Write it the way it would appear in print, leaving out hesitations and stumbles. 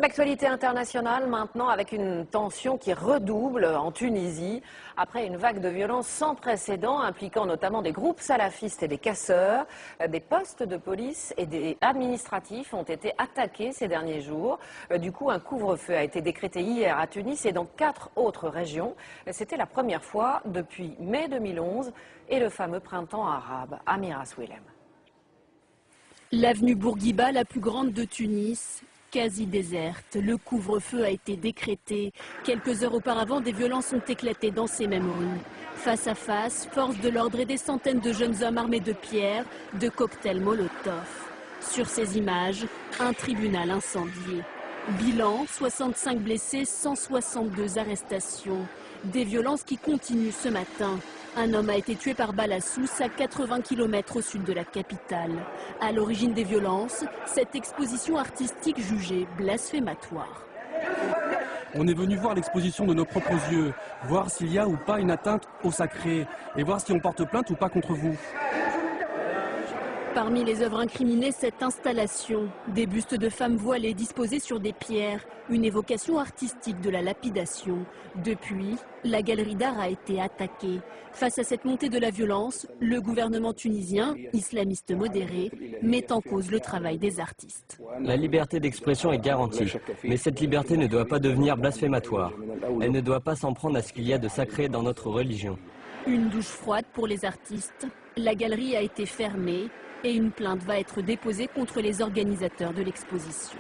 L'actualité internationale maintenant avec une tension qui redouble en Tunisie après une vague de violence sans précédent impliquant notamment des groupes salafistes et des casseurs. Des postes de police et des administratifs ont été attaqués ces derniers jours. Du coup, un couvre-feu a été décrété hier à Tunis et dans 4 autres régions. C'était la première fois depuis mai 2011 et le fameux printemps arabe. Amira Swilem. L'avenue Bourguiba, la plus grande de Tunis, quasi déserte. Le couvre-feu a été décrété. Quelques heures auparavant, des violences ont éclaté dans ces mêmes rues. Face à face, forces de l'ordre et des centaines de jeunes hommes armés de pierres, de cocktails Molotov. Sur ces images, un tribunal incendié. Bilan, 65 blessés, 162 arrestations. Des violences qui continuent ce matin. Un homme a été tué par balle à Sousse, à 80 km au sud de la capitale. À l'origine des violences, cette exposition artistique jugée blasphématoire. On est venu voir l'exposition de nos propres yeux, voir s'il y a ou pas une atteinte au sacré, et voir si on porte plainte ou pas contre vous. Parmi les œuvres incriminées, cette installation, des bustes de femmes voilées disposés sur des pierres, une évocation artistique de la lapidation. Depuis, la galerie d'art a été attaquée. Face à cette montée de la violence, le gouvernement tunisien, islamiste modéré, met en cause le travail des artistes. La liberté d'expression est garantie, mais cette liberté ne doit pas devenir blasphématoire. Elle ne doit pas s'en prendre à ce qu'il y a de sacré dans notre religion. Une douche froide pour les artistes. La galerie a été fermée et une plainte va être déposée contre les organisateurs de l'exposition.